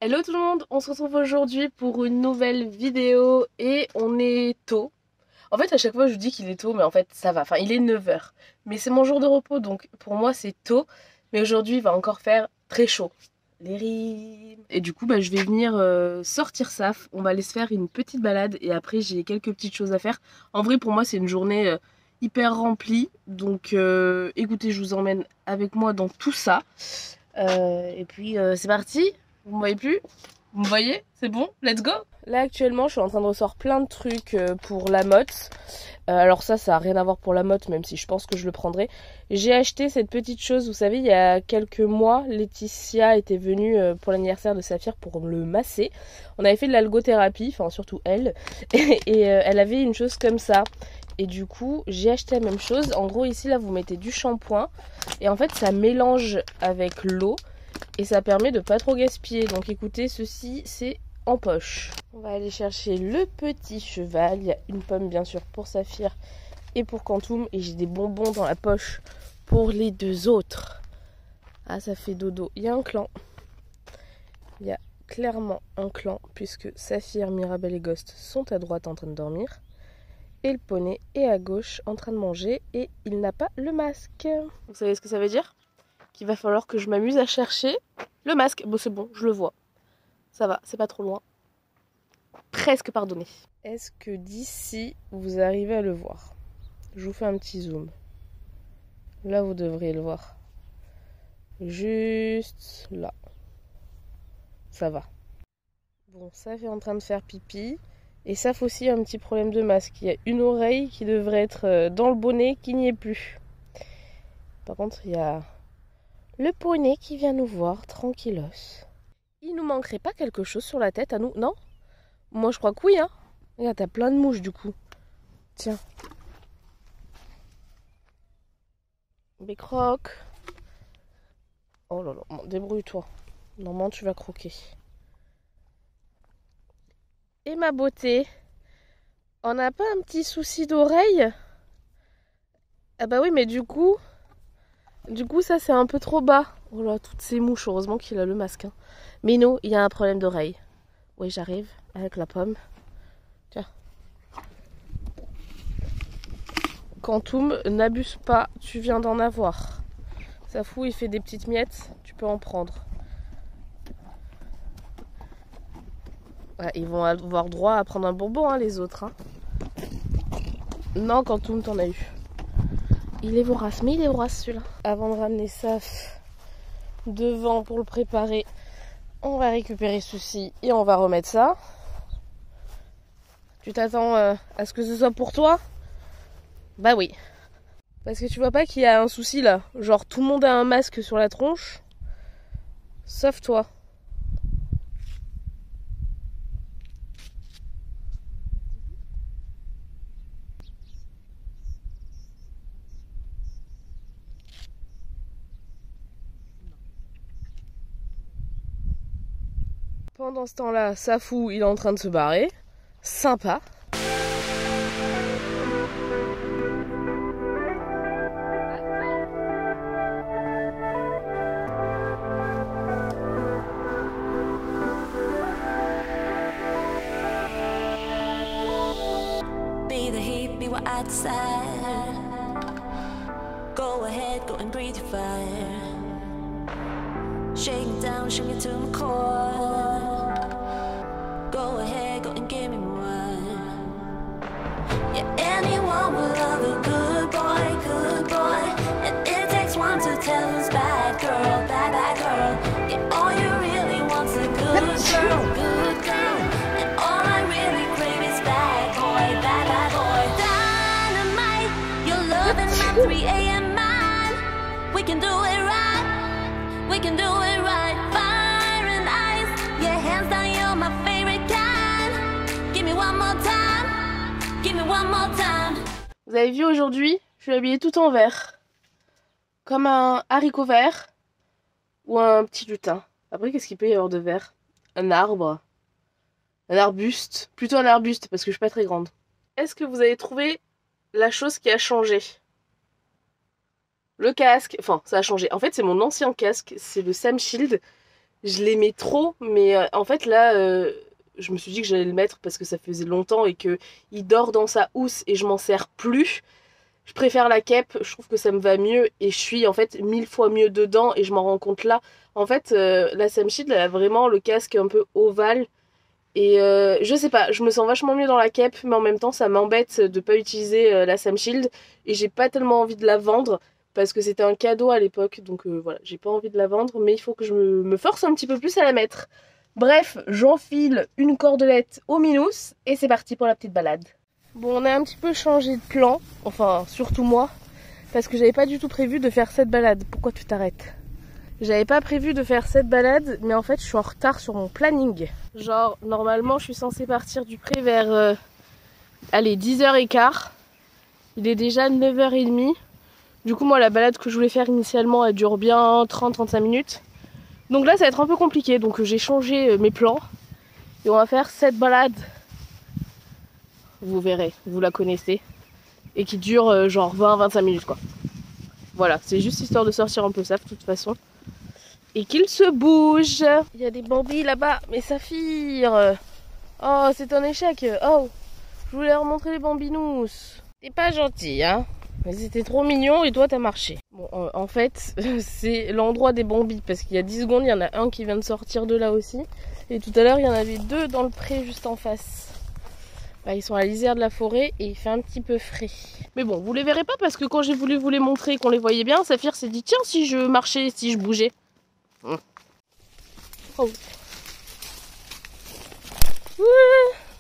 Hello tout le monde, on se retrouve aujourd'hui pour une nouvelle vidéo et on est tôt. En fait à chaque fois je dis qu'il est tôt mais en fait ça va, enfin il est 9 h. Mais c'est mon jour de repos donc pour moi c'est tôt. Mais aujourd'hui il va encore faire très chaud. Les rimes. Et du coup je vais venir sortir Saf, on va aller se faire une petite balade et après j'ai quelques petites choses à faire. En vrai pour moi c'est une journée hyper remplie. Donc écoutez je vous emmène avec moi dans tout ça. Et puis c'est parti. Vous me voyez plus? Vous me voyez? C'est bon? Let's go! Là actuellement je suis en train de ressortir plein de trucs pour la motte. Alors ça a rien à voir pour la motte même si je pense que je le prendrai. J'ai acheté cette petite chose, vous savez il y a quelques mois Laetitia était venue pour l'anniversaire de Saphir pour le masser. On avait fait de l'algothérapie, enfin surtout elle. Et elle avait une chose comme ça. Et du coup j'ai acheté la même chose. En gros ici là vous mettez du shampoing. Et en fait ça mélange avec l'eau. Et ça permet de pas trop gaspiller. Donc écoutez, ceci c'est en poche. On va aller chercher le petit cheval. Il y a une pomme bien sûr pour Saphir et pour Quantum. Et j'ai des bonbons dans la poche pour les deux autres. Ah ça fait dodo. Il y a un clan. Il y a clairement un clan puisque Saphir, Mirabel et Ghost sont à droite en train de dormir. Et le poney est à gauche en train de manger et il n'a pas le masque. Vous savez ce que ça veut dire? Qu'il va falloir que je m'amuse à chercher le masque. Bon, c'est bon, je le vois. Ça va, c'est pas trop loin. Presque pardonné. Est-ce que d'ici, vous arrivez à le voir? Je vous fais un petit zoom. Là, vous devriez le voir. Juste là. Ça va. Bon, Saf est en train de faire pipi. Et Saf aussi a un petit problème de masque. Il y a une oreille qui devrait être dans le bonnet qui n'y est plus. Par contre, il y a le poney qui vient nous voir, tranquillos. Il nous manquerait pas quelque chose sur la tête à nous, non? Moi je crois que oui, hein. Regarde, t'as plein de mouches du coup. Tiens. Mais croque. Oh là là, bon, débrouille-toi. Normalement tu vas croquer. Et ma beauté, on n'a pas un petit souci d'oreille? Ah bah oui, mais du coup ça c'est un peu trop bas. Oh là, toutes ces mouches, heureusement qu'il a le masque. Hein. Mais non, il y a un problème d'oreille. Oui, j'arrive avec la pomme. Tiens. Quantum, n'abuse pas, tu viens d'en avoir. Ça fout, il fait des petites miettes, tu peux en prendre. Ouais, ils vont avoir droit à prendre un bonbon, hein, les autres. Hein. Non, Quantum, t'en as eu. Il est vorace, mais il est vorace celui-là. Avant de ramener Saf devant pour le préparer, on va récupérer ceci et on va remettre ça. Tu t'attends à ce que ce soit pour toi? Bah oui. Parce que tu vois pas qu'il y a un souci là. Genre tout le monde a un masque sur la tronche. Sauf toi. Pendant ce temps-là, Safou, il est en train de se barrer. Sympa. Be the heat, be what I desire. Go ahead, go and breathe your fire. Shake me down, shake me to my core. Go ahead, go and give me more. Yeah, anyone will love a good boy, good boy. And it takes one to tell who's bad girl, bad girl. Yeah, all you really want's a good girl, good girl. And all I really crave is bad boy, bad boy. Dynamite, you're loving my 3 a.m. mind. We can do it right, we can do it right. Fire and ice, yeah, hands down, you're my favorite kind. Give me one more time, give me one more time. Vous avez vu aujourd'hui, je suis habillée tout en vert. Comme un haricot vert ou un petit lutin. Après, qu'est-ce qu'il peut y avoir de vert? Un arbre. Un arbuste. Plutôt un arbuste parce que je suis pas très grande. Est-ce que vous avez trouvé la chose qui a changé? Le casque. Enfin, ça a changé. En fait, c'est mon ancien casque. C'est le Sam Shield. je l'aimais trop, mais en fait là, je me suis dit que j'allais le mettre parce que ça faisait longtemps et que il dort dans sa housse et je m'en sers plus. Je préfère la cape, je trouve que ça me va mieux et je suis en fait 1000 fois mieux dedans et je m'en rends compte là. En fait, la Sam Shield, elle a vraiment le casque un peu ovale et je sais pas, je me sens vachement mieux dans la cape, mais en même temps ça m'embête de pas utiliser la Sam Shield et j'ai pas tellement envie de la vendre parce que c'était un cadeau à l'époque, donc voilà, j'ai pas envie de la vendre, mais il faut que je me force un petit peu plus à la mettre. Bref, j'enfile une cordelette au minus et c'est parti pour la petite balade. Bon, on a un petit peu changé de plan, enfin surtout moi, parce que j'avais pas du tout prévu de faire cette balade. Pourquoi tu t'arrêtes? J'avais pas prévu de faire cette balade, mais en fait je suis en retard sur mon planning. Genre, normalement je suis censée partir du pré vers, allez, 10h15. Il est déjà 9h30. Du coup, moi, la balade que je voulais faire initialement, elle dure bien 30-35 minutes. Donc là, ça va être un peu compliqué. Donc j'ai changé mes plans. Et on va faire cette balade. Vous verrez, vous la connaissez. Et qui dure genre 20-25 minutes, quoi. Voilà, c'est juste histoire de sortir un peu ça, de toute façon. Et qu'il se bouge. Il y a des bambis là-bas. Mais Saphir. Oh, c'est un échec. Oh, je voulais leur montrer les bambinous. T'es pas gentil, hein. Mais c'était trop mignon et toi t'as marché. Bon, en fait, c'est l'endroit des bambis. Parce qu'il y a 10 secondes, il y en a un qui vient de sortir de là aussi. Et tout à l'heure, il y en avait deux dans le pré juste en face. Bah, ils sont à la lisière de la forêt et il fait un petit peu frais. Mais bon, vous les verrez pas parce que quand j'ai voulu vous les montrer, qu'on les voyait bien, Saphir s'est dit tiens, si je marchais, si je bougeais. Oh.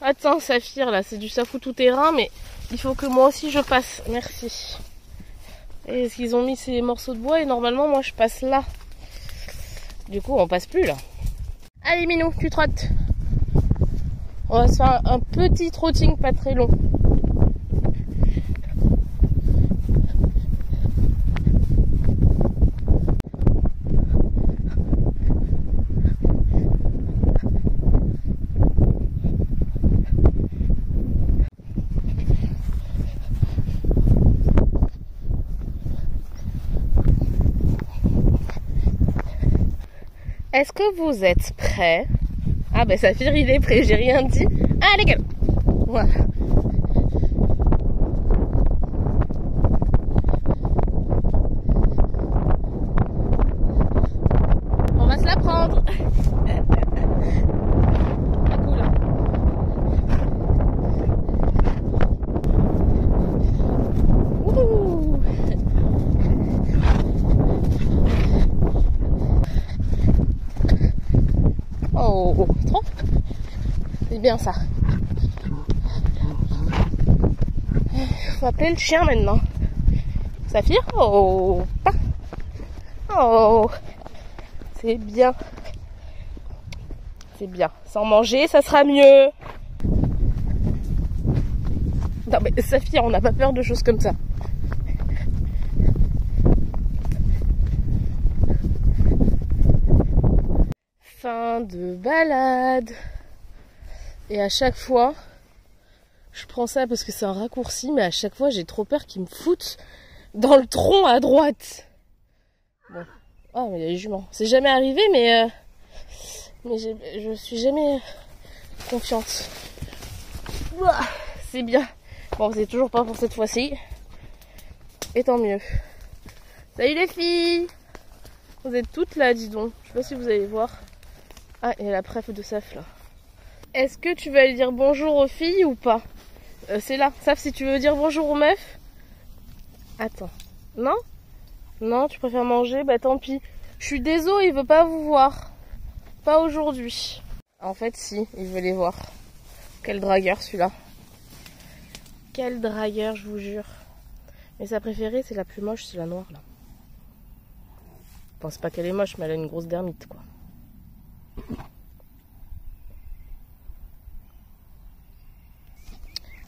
Attends, Saphir, là, c'est du safou tout terrain, mais il faut que moi aussi je passe. Merci. Et est-ce qu'ils ont mis ces morceaux de bois et normalement, moi, je passe là. Du coup, on passe plus, là. Allez, Minou, tu trottes. On va se faire un petit trotting pas très long. Est-ce que vous êtes prêts? Ah ben Saphir il est prêt, j'ai rien dit. Allez gueule. Voilà. On va se la prendre. Ah cool. Ouh. Oh, trop. C'est bien ça. Faut appeler le chien maintenant. Saphir, oh, pas. Oh, c'est bien. C'est bien. Sans manger, ça sera mieux. Non mais Saphir, on n'a pas peur de choses comme ça. Fin de balade. Et à chaque fois, je prends ça parce que c'est un raccourci, mais à chaque fois j'ai trop peur qu'ils me foutent dans le tronc à droite. Bon. Ah mais il y a les juments. C'est jamais arrivé, mais je suis jamais confiante. C'est bien. Bon, c'est toujours pas pour cette fois-ci. Et tant mieux. Salut les filles! Vous êtes toutes là, dis donc. Je sais pas si vous allez voir. Ah, il y a la préf de Saf là. Est-ce que tu vas aller dire bonjour aux filles ou pas? C'est là. Saf, si tu veux dire bonjour aux meufs. Attends. Non? Non, tu préfères manger? Bah tant pis. Je suis désolée, il veut pas vous voir. Pas aujourd'hui. En fait, si, il veut les voir. Quel dragueur celui-là. Quel dragueur, je vous jure. Mais sa préférée, c'est la plus moche, c'est la noire là. Je pense pas qu'elle est moche, mais elle a une grosse dermite quoi.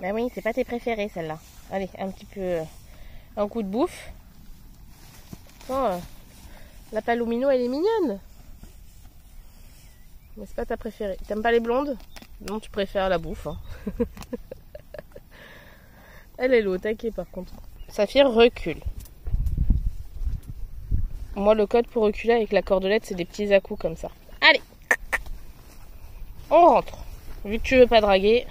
Bah oui, c'est pas tes préférées celle-là. Allez, un petit peu... un coup de bouffe. Oh, la palomino, elle est mignonne. Mais c'est pas ta préférée. T'aimes pas les blondes? Non, tu préfères la bouffe. Hein. Elle est au taquet par contre. Saphir recule. Moi, le code pour reculer avec la cordelette, c'est des petits à-coups comme ça. Allez, on rentre. Vu que tu veux pas draguer,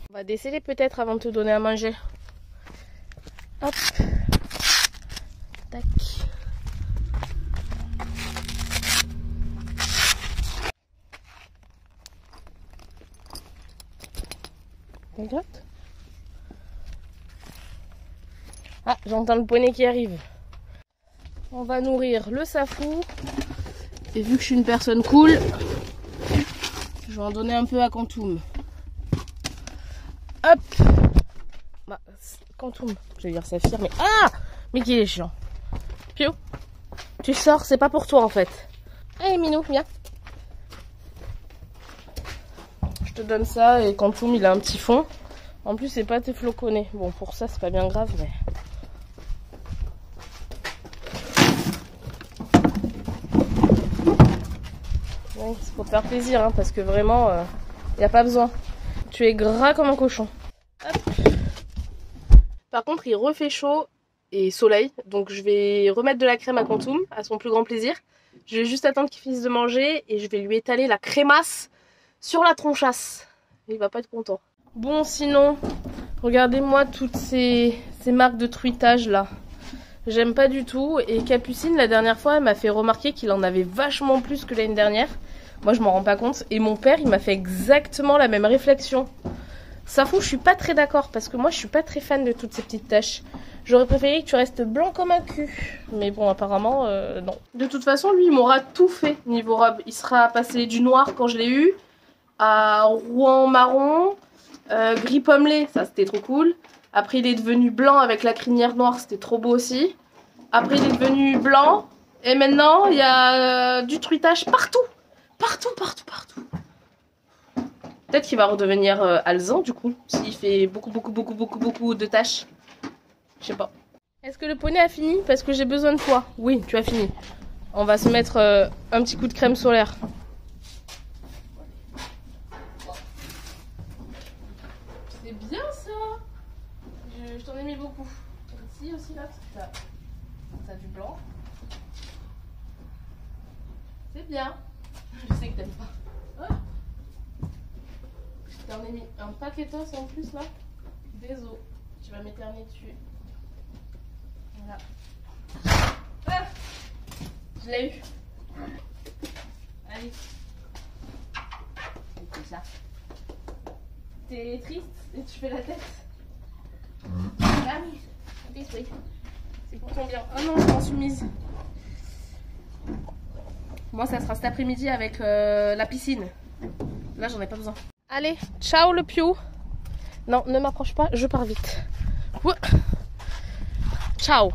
on va déceler peut-être avant de te donner à manger. Hop. Tac. Regarde. Ah, j'entends le poney qui arrive. On va nourrir le safou. Et vu que je suis une personne cool, je vais en donner un peu à Quantum. Hop. Bah, Quantum, je vais dire Saphir, mais... Ah! Mais qu'il est chiant. Pio, tu sors, c'est pas pour toi en fait. Allez Minou, viens. Je te donne ça et Quantum il a un petit fond. En plus c'est pas tes floconnés. Bon pour ça c'est pas bien grave mais... Oui, c'est pour te faire plaisir hein, parce que vraiment y a pas besoin. Tu es gras comme un cochon. Hop. Par contre il refait chaud et soleil. Donc je vais remettre de la crème à Quantum à son plus grand plaisir. Je vais juste attendre qu'il finisse de manger et je vais lui étaler la crémasse sur la tronchasse. Il va pas être content. Bon sinon, regardez-moi toutes ces marques de truitage là. J'aime pas du tout. Et Capucine la dernière fois elle m'a fait remarquer qu'il en avait vachement plus que l'année dernière. Moi je m'en rends pas compte. Et mon père il m'a fait exactement la même réflexion. Ça fout, je suis pas très d'accord parce que moi je suis pas très fan de toutes ces petites taches. J'aurais préféré que tu restes blanc comme un cul. Mais bon, apparemment, non. De toute façon, lui, il m'aura tout fait niveau robe. Il sera passé du noir quand je l'ai eu, à Rouen marron, gris pommelé, ça c'était trop cool. Après, il est devenu blanc avec la crinière noire, c'était trop beau aussi. Après, il est devenu blanc. Et maintenant, il y a du truitage partout. Partout, partout, partout. Peut-être qu'il va redevenir alezan, du coup, s'il fait beaucoup de taches. Je sais pas. Est-ce que le poney a fini? Parce que j'ai besoin de toi. Oui, tu as fini. On va se mettre un petit coup de crème solaire. C'est bien ça. Je t'en ai mis beaucoup. Ici aussi là, t'as du blanc. C'est bien. Je sais que t'aimes pas. Oh. Je t'en ai mis un paquetos en plus là. Désolé. Tu vas m'éterner dessus. Voilà. Ah, je l'ai eu. Allez. C'est ça. T'es triste et tu fais la tête. Ah oui. C'est pour ton bien. Oh non, je m'en suis mise. Moi, ça sera cet après-midi avec la piscine. Là, j'en ai pas besoin. Allez, ciao le piou. Non, ne m'approche pas, je pars vite. Ouh. Ciao.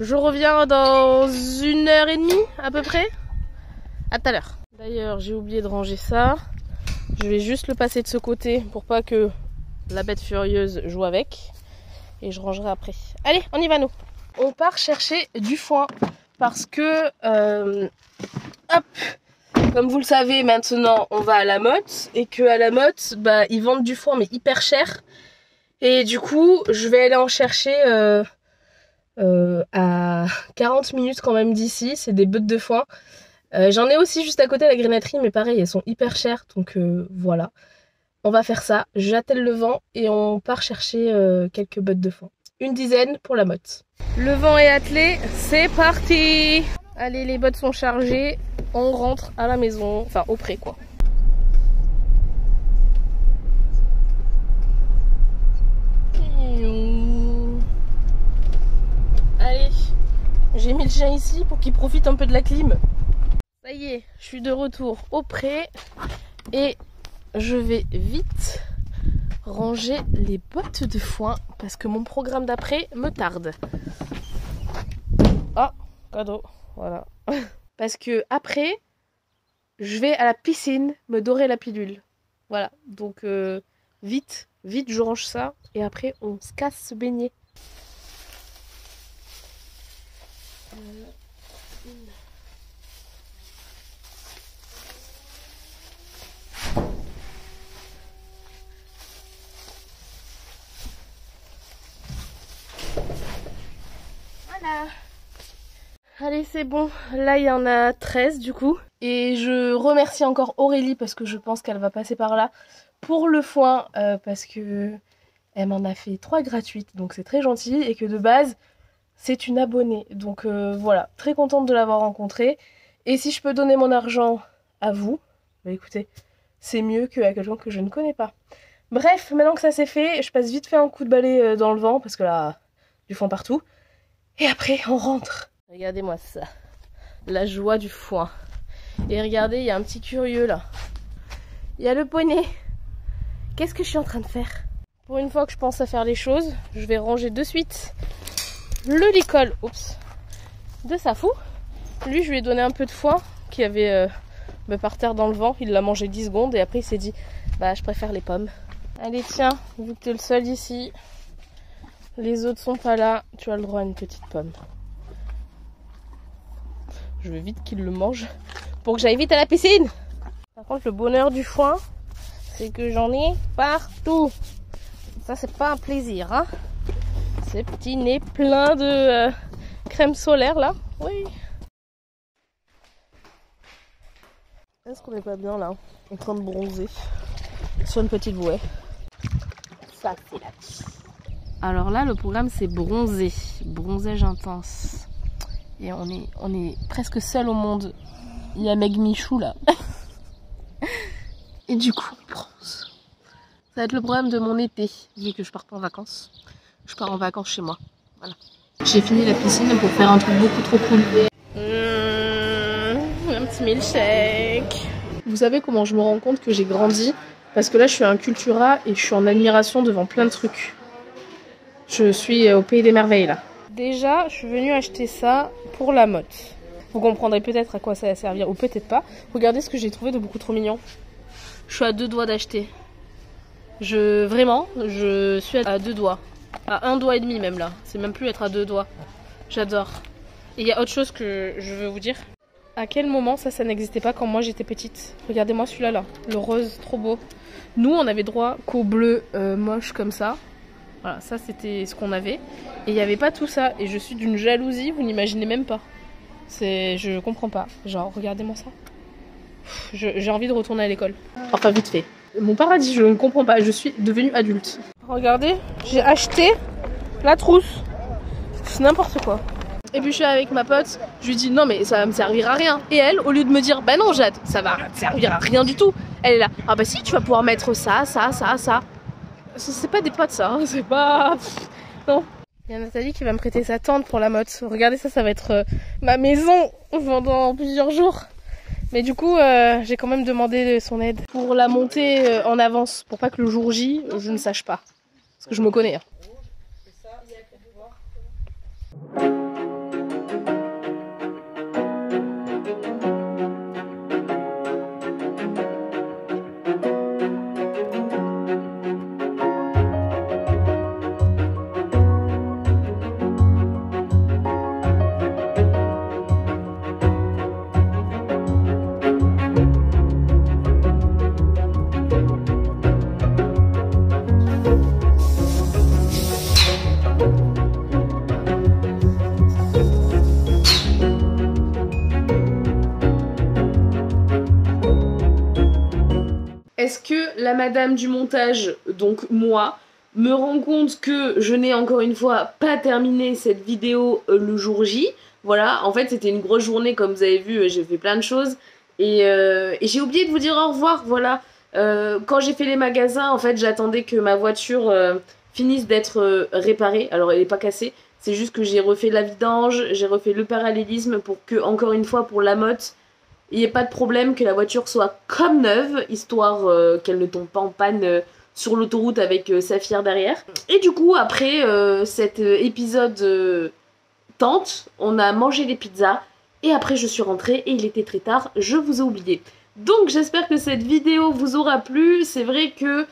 Je reviens dans 1h30 à peu près. À tout à l'heure. D'ailleurs, j'ai oublié de ranger ça. Je vais juste le passer de ce côté pour pas que la bête furieuse joue avec. Et je rangerai après. Allez, on y va nous. On part chercher du foin. Parce que, hop, comme vous le savez maintenant, on va à la Motte. Et que à la Motte, bah, ils vendent du foin mais hyper cher. Et du coup, je vais aller en chercher à 40 minutes quand même d'ici. C'est des bottes de foin. J'en ai aussi juste à côté la grenadderie, mais pareil, elles sont hyper chères. Donc voilà, on va faire ça. J'attelle le vent et on part chercher quelques bottes de foin. Une dizaine pour la Motte. Le vent est attelé, c'est parti! Allez, les bottes sont chargées. On rentre à la maison, enfin au pré quoi. Allez, j'ai mis le chien ici pour qu'il profite un peu de la clim. Ça y est, je suis de retour au pré et je vais vite ranger les bottes de foin parce que mon programme d'après me tarde. Ah, cadeau, voilà. Parce que après, je vais à la piscine me dorer la pilule. Voilà, donc vite, je range ça et après on se casse se baigner. Voilà. Allez, c'est bon. Là, il y en a 13 du coup. Et je remercie encore Aurélie parce que je pense qu'elle va passer par là pour le foin parce que elle m'en a fait 3 gratuites, donc c'est très gentil, et que de base c'est une abonnée. Donc voilà, très contente de l'avoir rencontrée. Et si je peux donner mon argent à vous, bah écoutez, c'est mieux qu'à quelqu'un que je ne connais pas. Bref, maintenant que ça c'est fait, je passe vite fait un coup de balai dans le vent parce que là, du foin partout. Et après, on rentre. Regardez-moi ça, la joie du foin. Et regardez, il y a un petit curieux là. Il y a le poney. Qu'est-ce que je suis en train de faire? Pour une fois que je pense à faire les choses, je vais ranger de suite le licol, de Safou. Lui, je lui ai donné un peu de foin qui avait par terre dans le vent. Il l'a mangé 10 secondes et après il s'est dit, bah je préfère les pommes. Allez tiens, vu que t'es le seul ici, les autres sont pas là, tu as le droit à une petite pomme. Je veux vite qu'il le mange pour que j'aille vite à la piscine. Par contre, le bonheur du foin, c'est que j'en ai partout. Ça, c'est pas un plaisir, hein. Ces petits nez pleins de crème solaire, là. Oui. Est-ce qu'on n'est pas bien, là, en train de bronzer sur une petite bouée? Ça, c'est la vie. Alors là, le programme, c'est bronzer. Bronzage intense. Et on est presque seul au monde. Il y a Meg Michou là. Et du coup, on bronze. Ça va être le problème de mon été, vu que je pars pas en vacances. Je pars en vacances chez moi. Voilà. J'ai fini la piscine pour faire un truc beaucoup trop cool. Un petit milkshake. Vous savez comment je me rends compte que j'ai grandi? Parce que là, je suis à un Cultura et je suis en admiration devant plein de trucs. Je suis au pays des merveilles là. Déjà, je suis venue acheter ça pour la motte. Vous comprendrez peut-être à quoi ça va servir ou peut-être pas. Regardez ce que j'ai trouvé de beaucoup trop mignon. Je suis à 2 doigts d'acheter. Vraiment, je suis à 2 doigts. À 1 doigt et demi même là. C'est même plus être à 2 doigts. J'adore. Et il y a autre chose que je veux vous dire. À quel moment ça n'existait pas quand moi j'étais petite? Regardez-moi celui-là là. Le rose, trop beau. Nous, on avait droit qu'au bleu moche comme ça. Voilà, ça c'était ce qu'on avait. Et il n'y avait pas tout ça. Et je suis d'une jalousie, vous n'imaginez même pas. Je comprends pas. Genre, regardez-moi ça. J'ai envie de retourner à l'école. Enfin, vite fait. Mon paradis, je ne comprends pas. Je suis devenue adulte. Regardez, j'ai acheté la trousse. C'est n'importe quoi. Et puis je suis avec ma pote. Je lui dis non mais ça va me servir à rien. Et elle, au lieu de me dire bah non Jade, ça va te servir à rien du tout. Elle est là. Ah bah si, tu vas pouvoir mettre ça. C'est pas des potes ça. Hein. C'est pas... Non. Il y a Nathalie qui va me prêter sa tente pour la motte. Regardez ça, ça va être ma maison pendant plusieurs jours. Mais du coup, j'ai quand même demandé son aide pour la monter en avance, pour pas que le jour J, je ne sache pas. Parce que je me connais. Hein. Est-ce que la madame du montage, donc moi, me rend compte que je n'ai encore une fois pas terminé cette vidéo le jour J? Voilà, en fait c'était une grosse journée comme vous avez vu, j'ai fait plein de choses. Et j'ai oublié de vous dire au revoir, voilà. Quand j'ai fait les magasins, en fait j'attendais que ma voiture finisse d'être réparée. Alors elle n'est pas cassée, c'est juste que j'ai refait la vidange, j'ai refait le parallélisme pour que, encore une fois, pour la motte, il n'y ait pas de problème, que la voiture soit comme neuve, histoire qu'elle ne tombe pas en panne sur l'autoroute avec Saphir derrière. Et du coup, après cet épisode tente, on a mangé les pizzas, et après je suis rentrée, et il était très tard, je vous ai oublié. Donc j'espère que cette vidéo vous aura plu. C'est vrai que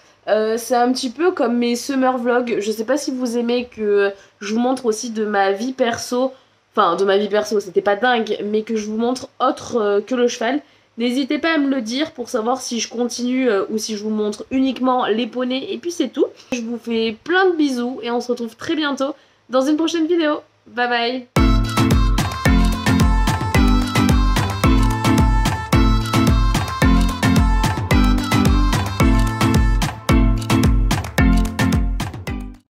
c'est un petit peu comme mes summer vlogs. Je sais pas si vous aimez que je vous montre aussi de ma vie perso. Enfin, de ma vie perso, c'était pas dingue, mais que je vous montre autre que le cheval. N'hésitez pas à me le dire pour savoir si je continue ou si je vous montre uniquement les poneys. Et puis c'est tout. Je vous fais plein de bisous et on se retrouve très bientôt dans une prochaine vidéo. Bye bye!